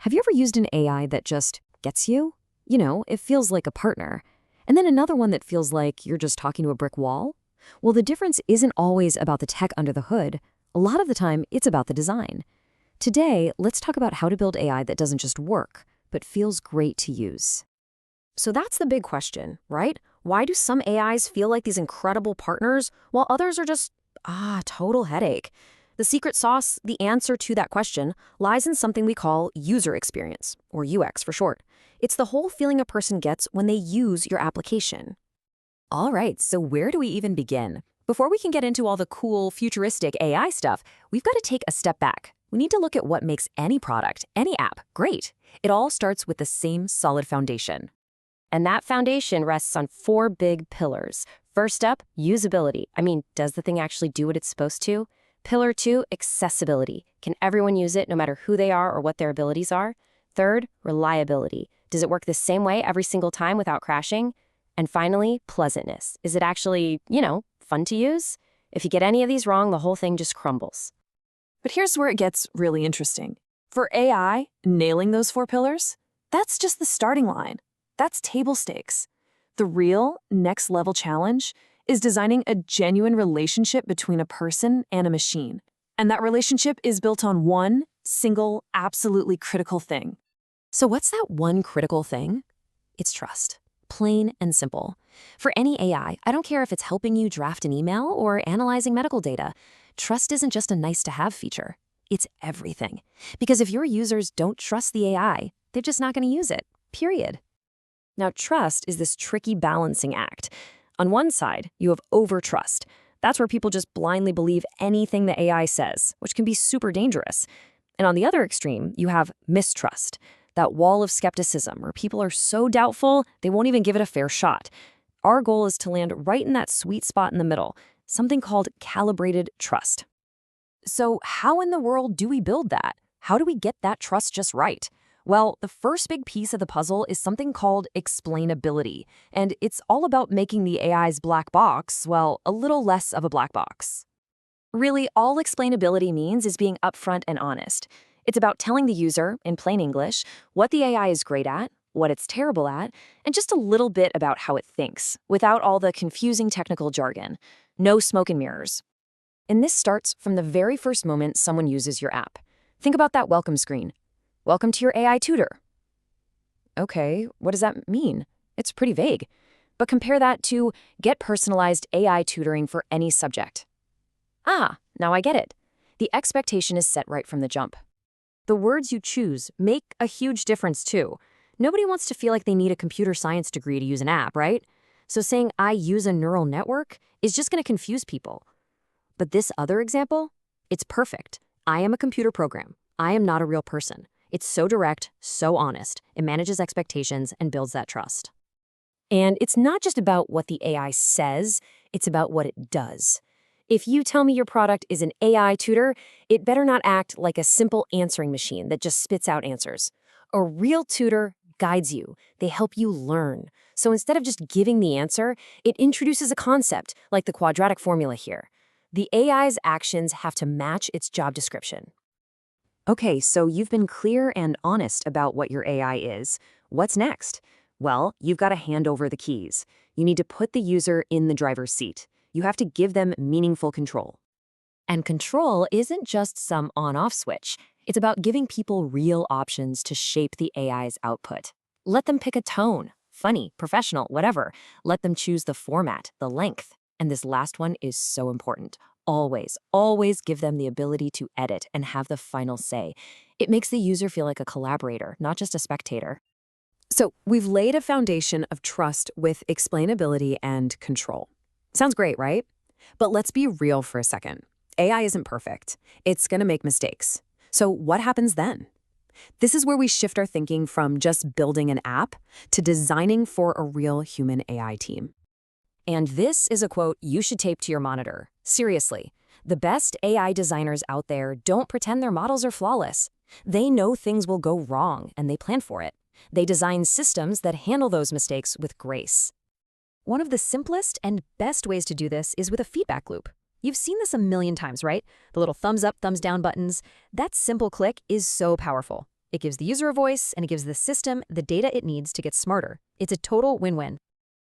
Have you ever used an AI that just gets you? You know, it feels like a partner. And then another one that feels like you're just talking to a brick wall? Well, the difference isn't always about the tech under the hood. A lot of the time, it's about the design. Today, let's talk about how to build AI that doesn't just work, but feels great to use. So that's the big question, right? Why do some AIs feel like these incredible partners while others are just, total headache? The secret sauce, the answer to that question, lies in something we call user experience, or UX for short. It's the whole feeling a person gets when they use your application. All right, so where do we even begin? Before we can get into all the cool, futuristic AI stuff, we've got to take a step back. We need to look at what makes any product, any app, great. It all starts with the same solid foundation. And that foundation rests on 4 big pillars. First up, usability. Does the thing actually do what it's supposed to? Pillar 2, accessibility. Can everyone use it no matter who they are or what their abilities are? Third, reliability. Does it work the same way every single time without crashing? And finally, pleasantness. Is it actually, fun to use? If you get any of these wrong, the whole thing just crumbles. But here's where it gets really interesting. For AI, nailing those 4 pillars, that's just the starting line. That's table stakes. The real, next-level challenge is designing a genuine relationship between a person and a machine. And that relationship is built on one single, absolutely critical thing. So what's that one critical thing? It's trust. Plain and simple. For any AI, I don't care if it's helping you draft an email or analyzing medical data. Trust isn't just a nice-to-have feature. It's everything. Because if your users don't trust the AI, they're just not going to use it, period. Now, trust is this tricky balancing act. On one side, you have overtrust. That's where people just blindly believe anything the AI says, which can be super dangerous. And on the other extreme, you have mistrust, that wall of skepticism where people are so doubtful they won't even give it a fair shot. Our goal is to land right in that sweet spot in the middle, something called calibrated trust. So how in the world do we build that? How do we get that trust just right? Well, the first big piece of the puzzle is something called explainability, and it's all about making the AI's black box, well, a little less of a black box. Really, all explainability means is being upfront and honest. It's about telling the user, in plain English, what the AI is great at, what it's terrible at, and just a little bit about how it thinks, without all the confusing technical jargon. No smoke and mirrors. And this starts from the very first moment someone uses your app. Think about that welcome screen. Welcome to your AI tutor. Okay, what does that mean? It's pretty vague. But compare that to get personalized AI tutoring for any subject. Now I get it. The expectation is set right from the jump. The words you choose make a huge difference too. Nobody wants to feel like they need a computer science degree to use an app, right? So saying I use a neural network is just going to confuse people. But this other example, it's perfect. I am a computer program. I am not a real person. It's so direct, so honest. It manages expectations and builds that trust. And it's not just about what the AI says, it's about what it does. If you tell me your product is an AI tutor, it better not act like a simple answering machine that just spits out answers. A real tutor guides you. They help you learn. So instead of just giving the answer, it introduces a concept, like the quadratic formula here. The AI's actions have to match its job description. Okay, so you've been clear and honest about what your AI is. What's next? Well, you've got to hand over the keys. You need to put the user in the driver's seat. You have to give them meaningful control. And control isn't just some on-off switch. It's about giving people real options to shape the AI's output. Let them pick a tone, funny, professional, whatever. Let them choose the format, the length. And this last one is so important. Always give them the ability to edit and have the final say. It makes the user feel like a collaborator, not just a spectator. So we've laid a foundation of trust with explainability and control. Sounds great, right? But let's be real for a second. AI isn't perfect. It's going to make mistakes. So what happens then? This is where we shift our thinking from just building an app to designing for a real human AI team. And this is a quote you should tape to your monitor. Seriously, the best AI designers out there don't pretend their models are flawless. They know things will go wrong, and they plan for it. They design systems that handle those mistakes with grace. One of the simplest and best ways to do this is with a feedback loop. You've seen this a million times, right? The little thumbs up, thumbs down buttons. That simple click is so powerful. It gives the user a voice, and it gives the system the data it needs to get smarter. It's a total win-win.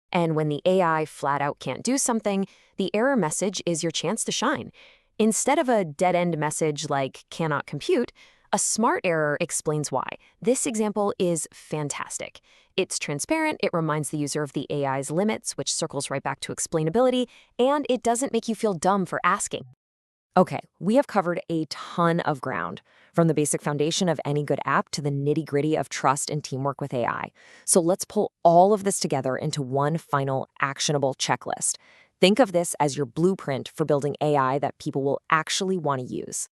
And when the AI flat out can't do something, the error message is your chance to shine. Instead of a dead-end message like cannot compute, a smart error explains why. This example is fantastic. It's transparent, it reminds the user of the AI's limits, which circles right back to explainability, and it doesn't make you feel dumb for asking. Okay, we have covered a ton of ground, from the basic foundation of any good app to the nitty-gritty of trust and teamwork with AI. So let's pull all of this together into one final actionable checklist. Think of this as your blueprint for building AI that people will actually want to use.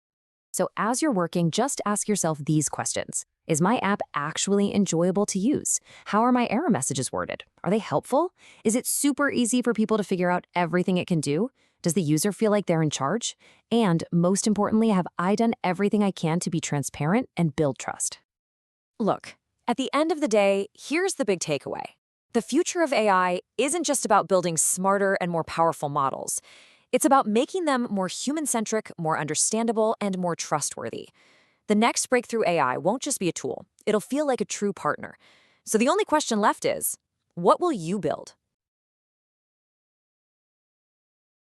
So as you're working, just ask yourself these questions. Is my app actually enjoyable to use? How are my error messages worded? Are they helpful? Is it super easy for people to figure out everything it can do? Does the user feel like they're in charge? And most importantly, have I done everything I can to be transparent and build trust? Look, at the end of the day, here's the big takeaway. The future of AI isn't just about building smarter and more powerful models. It's about making them more human-centric, more understandable, and more trustworthy. The next breakthrough AI won't just be a tool. It'll feel like a true partner. So the only question left is, what will you build?